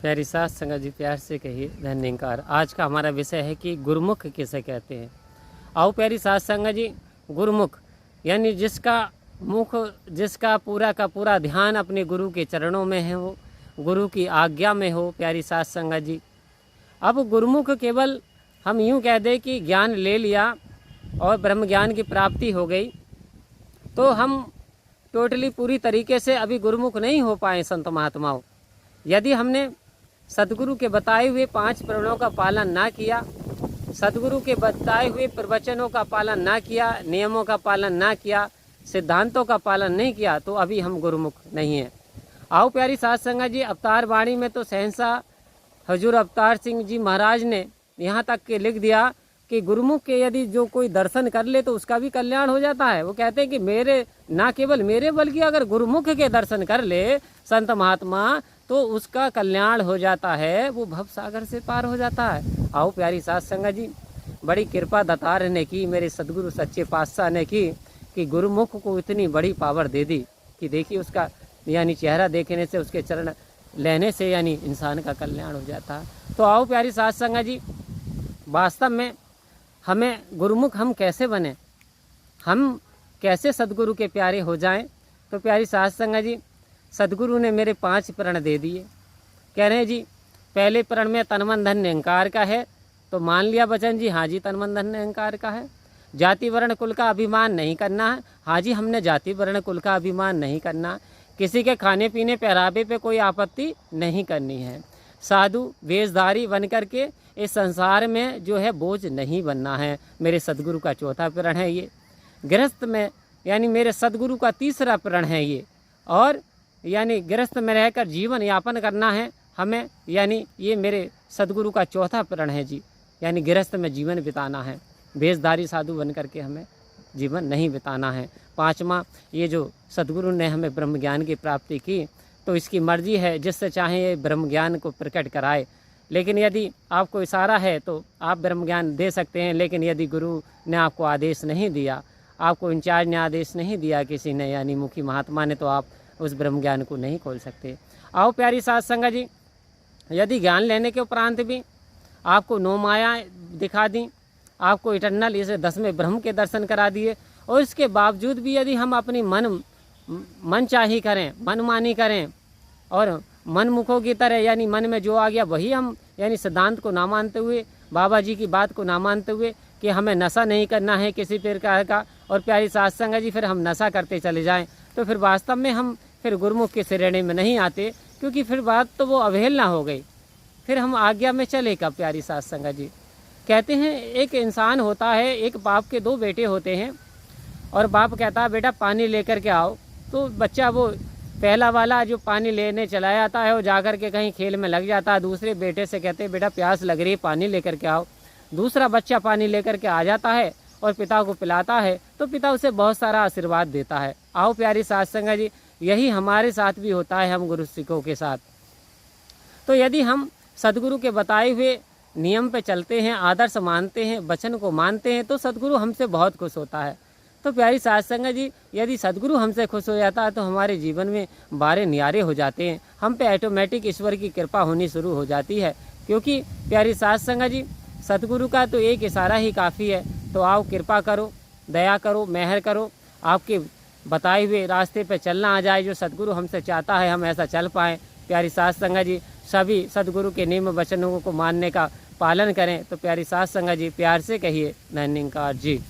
प्यारी साथ संगत जी, प्यार से कहिए धन्यकार। आज का हमारा विषय है कि गुरुमुख किसे कहते हैं। आओ प्यारी साथ संगत जी, गुरुमुख यानी जिसका मुख, जिसका पूरा का पूरा ध्यान अपने गुरु के चरणों में है, हो गुरु की आज्ञा में हो। प्यारी साथ संगत जी, अब गुरुमुख केवल हम यूँ कह दें कि ज्ञान ले लिया और ब्रह्म ज्ञान की प्राप्ति हो गई, तो हम टोटली पूरी तरीके से अभी गुरुमुख नहीं हो पाए संत महात्माओं। यदि हमने सदगुरु के बताए हुए 5 प्रणों का पालन ना किया, सदगुरु के बताए हुए प्रवचनों का पालन ना किया, नियमों का पालन ना किया, सिद्धांतों का पालन नहीं किया, तो अभी हम गुरुमुख नहीं हैं। आओ प्यारी साध संगत जी, अवतार वाणी में तो सहनशाह हजूर अवतार सिंह जी महाराज ने यहाँ तक के लिख दिया कि गुरुमुख के यदि जो कोई दर्शन कर ले तो उसका भी कल्याण हो जाता है। वो कहते हैं कि मेरे, ना केवल मेरे बल्कि अगर गुरुमुख के दर्शन कर ले संत महात्मा तो उसका कल्याण हो जाता है, वो भव सागर से पार हो जाता है। आओ प्यारी साध संगत जी, बड़ी कृपा दातार ने की, मेरे सदगुरु सच्चे पातशाह ने की कि गुरुमुख को इतनी बड़ी पावर दे दी कि देखिए उसका यानी चेहरा देखने से, उसके चरण लेने से यानी इंसान का कल्याण हो जाता है। तो आओ प्यारी साध संगत जी, वास्तव में हमें गुरुमुख हम कैसे बने, हम कैसे सदगुरु के प्यारे हो जाएं। तो प्यारी साध संगत जी, सदगुरु ने मेरे 5 प्रण दे दिए। कह रहे हैं जी, पहले प्रण में तन मन धन निरंकार का है, तो मान लिया बचन जी, हाँ जी तन मन धन निरंकार का है। जाति वर्ण कुल का अभिमान नहीं करना है, हाँ जी हमने जाति वर्ण कुल का अभिमान नहीं करना। किसी के खाने पीने पहरावे पे कोई आपत्ति नहीं करनी है। साधु वेशधारी बन करके इस संसार में जो है बोझ नहीं बनना है। मेरे सदगुरु का 4था प्रण है ये। गृहस्थ में यानी मेरे सदगुरु का 3रा प्रण है ये। और यानी गृहस्थ में रहकर जीवन यापन करना है हमें, यानी ये मेरे सदगुरु का 4था प्रण है जी। यानी गृहस्थ में जीवन बिताना है, वेशधारी साधु बन करके हमें जीवन नहीं बिताना है। 5वां, ये जो सदगुरु ने हमें ब्रह्म ज्ञान की प्राप्ति की, तो इसकी मर्जी है जिससे चाहे ये ब्रह्म ज्ञान को प्रकट कराए। लेकिन यदि आपको इशारा है तो आप ब्रह्म ज्ञान दे सकते हैं, लेकिन यदि गुरु ने आपको आदेश नहीं दिया, आपको इंचार्ज ने आदेश नहीं दिया किसी ने, यानी मुखी महात्मा ने, तो आप उस ब्रह्म ज्ञान को नहीं खोल सकते। आओ प्यारी साध संगत जी, यदि ज्ञान लेने के उपरांत भी आपको 9 माया दिखा दी, आपको इटर्नल इसे 10वें ब्रह्म के दर्शन करा दिए, और इसके बावजूद भी यदि हम अपनी मन चाही करें, मनमानी करें और मनमुखों की तरह, यानी मन में जो आ गया वही हम, यानी सिद्धांत को ना मानते हुए, बाबा जी की बात को ना मानते हुए कि हमें नशा नहीं करना है किसी प्रकार का, और प्यारी साध संगत जी फिर हम नशा करते चले जाएं, तो फिर वास्तव में हम फिर गुरुमुख की श्रेणी में नहीं आते, क्योंकि फिर बात तो वो अवहेलना हो गई। फिर हम आज्ञा में चले कब प्यारी साध संगत जी। कहते हैं एक इंसान होता है, एक बाप के 2 बेटे होते हैं, और बाप कहता है बेटा पानी लेकर के आओ, तो बच्चा वो पहला वाला जो पानी लेने चला जाता है वो जाकर के कहीं खेल में लग जाता है। दूसरे बेटे से कहते हैं बेटा प्यास लग रही है, पानी लेकर के आओ। दूसरा बच्चा पानी लेकर के आ जाता है और पिता को पिलाता है, तो पिता उसे बहुत सारा आशीर्वाद देता है। आओ प्यारी साध संगत जी, यही हमारे साथ भी होता है, हम गुरु सिखों के साथ। तो यदि हम सदगुरु के बताए हुए नियम पे चलते हैं, आदर्श मानते हैं, वचन को मानते हैं, तो सदगुरु हमसे बहुत खुश होता है। तो प्यारी साध संगत जी, यदि सदगुरु हमसे खुश हो जाता है तो हमारे जीवन में बारे न्यारे हो जाते हैं, हम पे ऑटोमेटिक ईश्वर की कृपा होनी शुरू हो जाती है। क्योंकि प्यारी साध संगत जी, सदगुरु का तो एक इशारा ही काफ़ी है। तो आओ कृपा करो, दया करो, मेहर करो, आपके बताए हुए रास्ते पे चलना आ जाए, जो सदगुरु हमसे चाहता है हम ऐसा चल पाएँ। प्यारी साध संगत जी, सभी सदगुरु के नियम वचनों को मानने का पालन करें। तो प्यारी साध संगत जी, प्यार से कहिए धन्यकार जी।